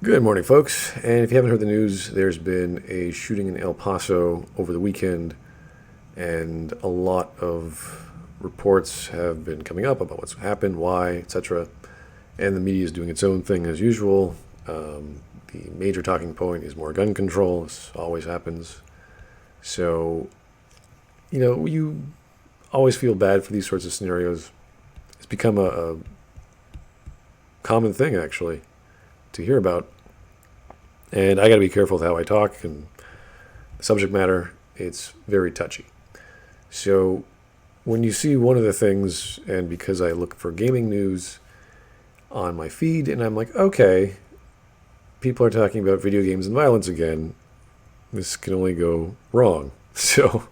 Good morning, folks. And if you haven't heard the news, there's been a shooting in El Paso over the weekend, and a lot of reports have been coming up about what's happened, why, etc. And the media is doing its own thing as usual. The major talking point is more gun control. This always happens. So, you always feel bad for these sorts of scenarios. It's become a common thing, actually, to hear about. And I got to be careful with how I talk and the subject matter. It's very touchy. So when you see one of the things, and because I look for gaming news on my feed, and I'm like, okay, people are talking about video games and violence again. This can only go wrong. So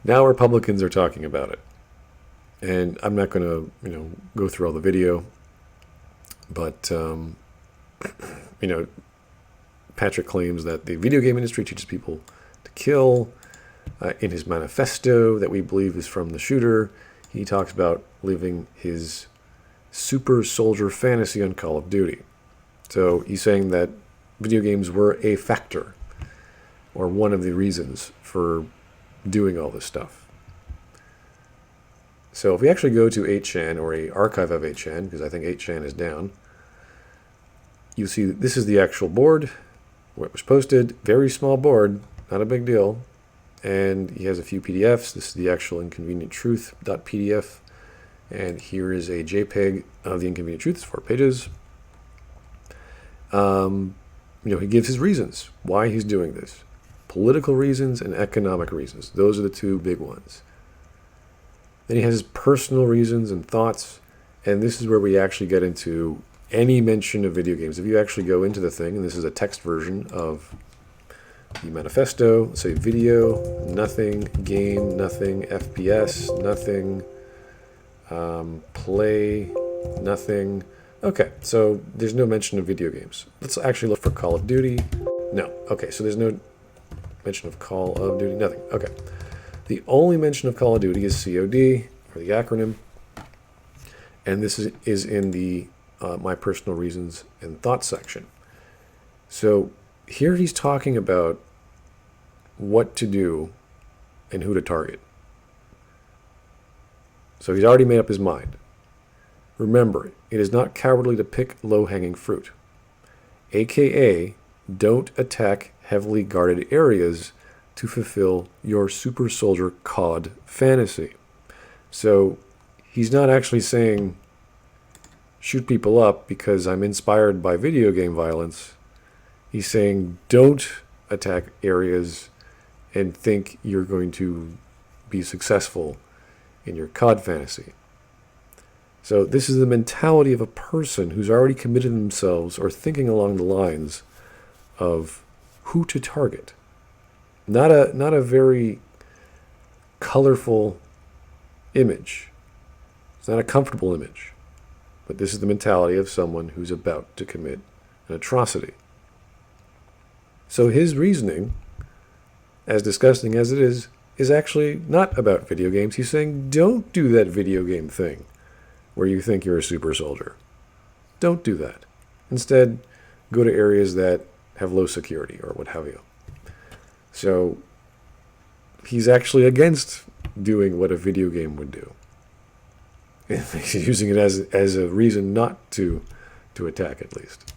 now Republicans are talking about it. And I'm not going to, go through all the video, but, Patrick claims that the video game industry teaches people to kill. In his manifesto that we believe is from the shooter, he talks about living his super soldier fantasy on Call of Duty. So he's saying that video games were a factor, or one of the reasons for doing all this stuff. So if we actually go to 8chan, or a archive of 8chan, because I think 8chan is down, you see this is the actual board where it was posted. Very small board, not a big deal. And he has a few PDFs. This is the actual inconvenienttruth.pdf. And here is a JPEG of the Inconvenient Truth. It's 4 pages. He gives his reasons why he's doing this. Political reasons and economic reasons. Those are the two big ones. Then he has his personal reasons and thoughts. And this is where we actually get into any mention of video games. If you actually go into the thing, and this is a text version of the manifesto, say video, nothing, game, nothing, FPS, nothing, play, nothing. Okay, so there's no mention of video games. Let's actually look for Call of Duty. No. Okay, so there's no mention of Call of Duty, nothing. Okay. The only mention of Call of Duty is COD, or the acronym, and this is in the my personal reasons and thoughts section. So here he's talking about what to do and who to target. So he's already made up his mind. Remember, it is not cowardly to pick low-hanging fruit. AKA, don't attack heavily guarded areas to fulfill your super soldier COD fantasy. So he's not actually saying shoot people up because I'm inspired by video game violence. He's saying don't attack areas and think you're going to be successful in your COD fantasy. So this is the mentality of a person who's already committed themselves or thinking along the lines of who to target. Not a very colorful image. It's not a comfortable image. But this is the mentality of someone who's about to commit an atrocity. So his reasoning, as disgusting as it is actually not about video games. He's saying, don't do that video game thing where you think you're a super soldier. Don't do that. Instead, go to areas that have low security or what have you. So he's actually against doing what a video game would do. He's using it as a reason not to attack, at least.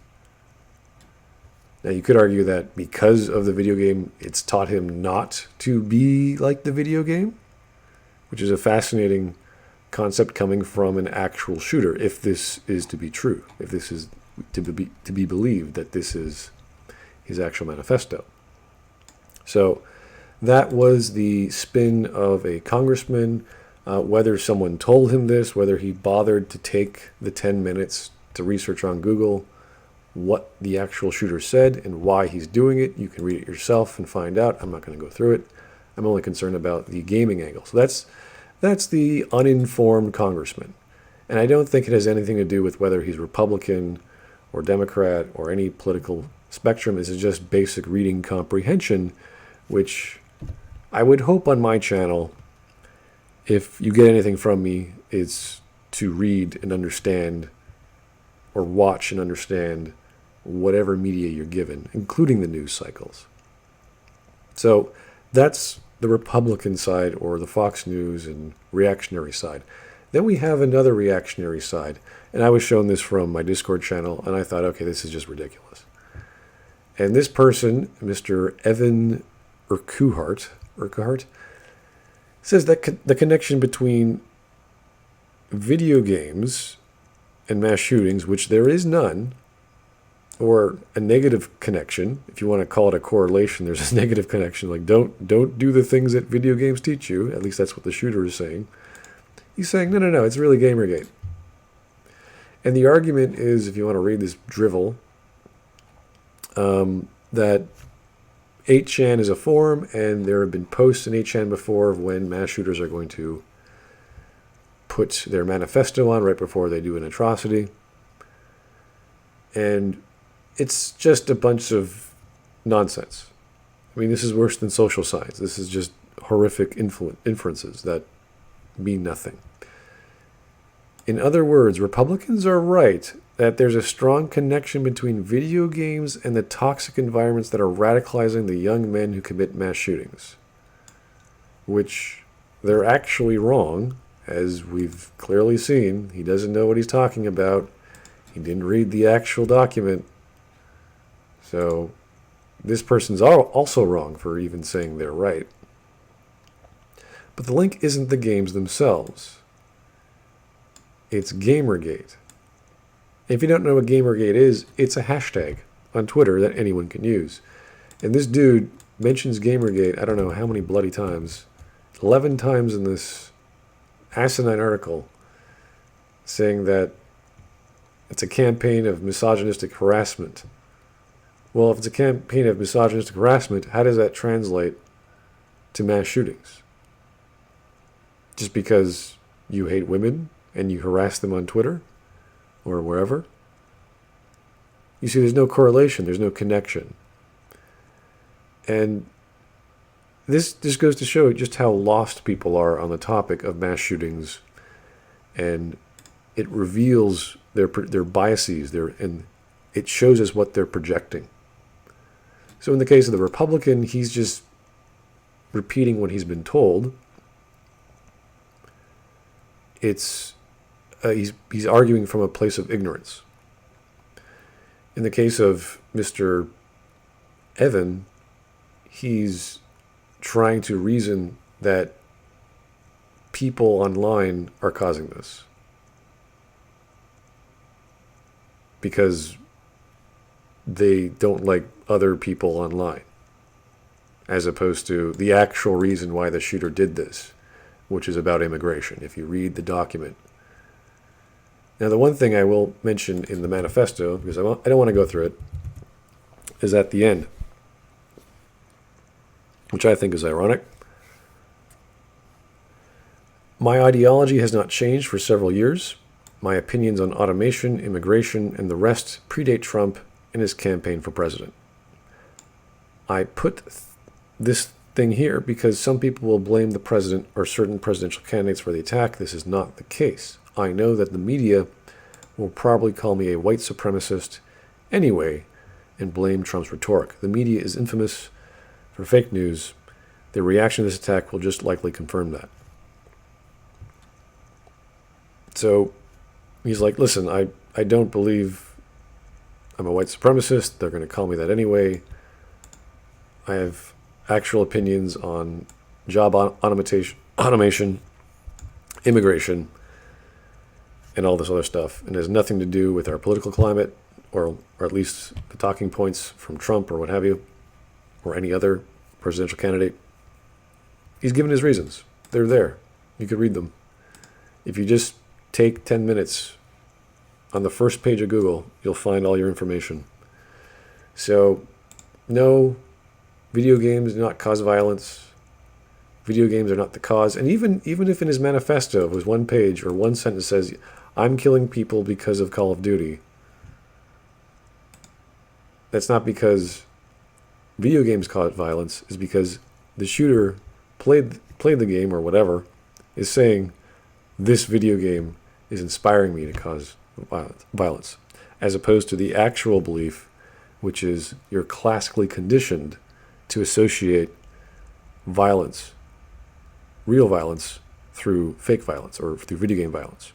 Now, you could argue that because of the video game, it's taught him not to be like the video game, which is a fascinating concept coming from an actual shooter, if this is to be true, if this is to be believed that this is his actual manifesto. So that was the spin of a congressman. Whether someone told him this, whether he bothered to take the 10 minutes to research on Google what the actual shooter said and why he's doing it, you can read it yourself and find out. I'm not going to go through it. I'm only concerned about the gaming angle. So that's the uninformed congressman. And I don't think it has anything to do with whether he's Republican or Democrat or any political spectrum. This is just basic reading comprehension, which I would hope on my channel, if you get anything from me, is to read and understand, or watch and understand, whatever media you're given, including the news cycles. So that's the Republican side, or the Fox News and reactionary side. Then we have another reactionary side, and I was shown this from my Discord channel, and I thought, okay, this is just ridiculous. And this person, Mr. Evan Urquhart, says that the connection between video games and mass shootings, which there is none, or a negative connection, if you want to call it a correlation, there's a negative connection, like don't do the things that video games teach you, at least that's what the shooter is saying. He's saying, no, it's really Gamergate. And the argument is, if you want to read this drivel, that 8chan is a forum, and there have been posts in 8chan before of when mass shooters are going to put their manifesto on right before they do an atrocity. And it's just a bunch of nonsense. I mean, this is worse than social science. This is just horrific inferences that mean nothing. In other words, Republicans are right that there's a strong connection between video games and the toxic environments that are radicalizing the young men who commit mass shootings. Which they're actually wrong, as we've clearly seen. He doesn't know what he's talking about. He didn't read the actual document. So this person's also wrong for even saying they're right. But the link isn't the games themselves. It's Gamergate. If you don't know what Gamergate is, it's a hashtag on Twitter that anyone can use. And this dude mentions Gamergate, I don't know how many bloody times, 11 times in this asinine article, saying that it's a campaign of misogynistic harassment. Well, if it's a campaign of misogynistic harassment, how does that translate to mass shootings? Just because you hate women and you harass them on Twitter or wherever? You see, there's no correlation, there's no connection. And this just goes to show just how lost people are on the topic of mass shootings, and it reveals their biases, and it shows us what they're projecting. So in the case of the Republican, he's just repeating what he's been told. He's arguing from a place of ignorance. In the case of Mr. Evan, he's trying to reason that people online are causing this because they don't like other people online, as opposed to the actual reason why the shooter did this, which is about immigration, if you read the document. Now, the one thing I will mention in the manifesto, because I don't want to go through it, is at the end, which I think is ironic. My ideology has not changed for several years. My opinions on automation, immigration, and the rest predate Trump and his campaign for president. I put this thing here because some people will blame the president or certain presidential candidates for the attack. This is not the case. I know that the media will probably call me a white supremacist anyway and blame Trump's rhetoric. The media is infamous for fake news. The reaction to this attack will just likely confirm that. So he's like, listen, I don't believe I'm a white supremacist. They're going to call me that anyway. I have actual opinions on job automation, immigration, and all this other stuff. And it has nothing to do with our political climate, or at least the talking points from Trump or what have you, or any other presidential candidate. He's given his reasons. They're there. You could read them. If you just take 10 minutes on the first page of Google, you'll find all your information. So, no, video games do not cause violence. Video games are not the cause. And even if in his manifesto, it was one page or one sentence says, I'm killing people because of Call of Duty, that's not because video games cause violence. It's because the shooter played the game or whatever, is saying, this video game is inspiring me to cause violence, as opposed to the actual belief which is you're classically conditioned to associate violence, real violence, through fake violence or through video game violence,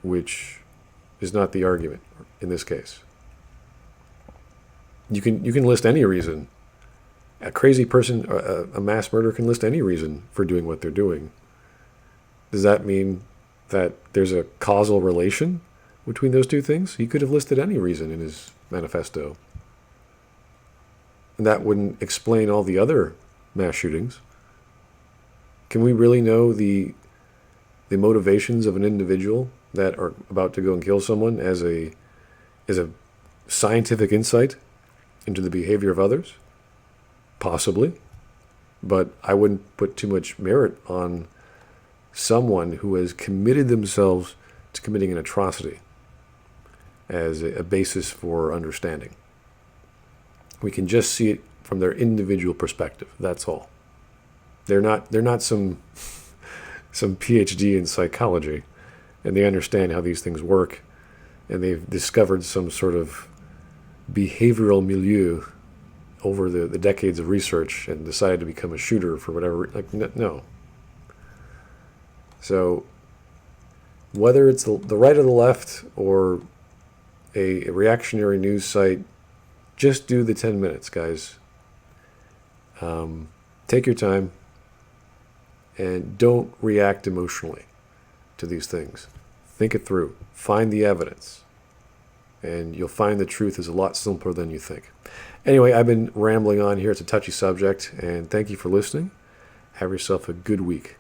which is not the argument in this case. You can list any reason. A crazy person, a mass murderer can list any reason for doing what they're doing. Does that mean that there's a causal relation between those two things? He could have listed any reason in his manifesto. And that wouldn't explain all the other mass shootings. Can we really know the motivations of an individual that are about to go and kill someone as a scientific insight into the behavior of others? Possibly. But I wouldn't put too much merit on someone who has committed themselves to committing an atrocity as a basis for understanding. We can just see it from their individual perspective. That's all. They're not some PhD in psychology, and they understand how these things work, and they've discovered some sort of behavioral milieu over the decades of research and decided to become a shooter for whatever. No. So whether it's the right or the left or a reactionary news site, just do the 10 minutes, guys. Take your time and don't react emotionally to these things. Think it through. Find the evidence. And you'll find the truth is a lot simpler than you think. Anyway, I've been rambling on here. It's a touchy subject. And thank you for listening. Have yourself a good week.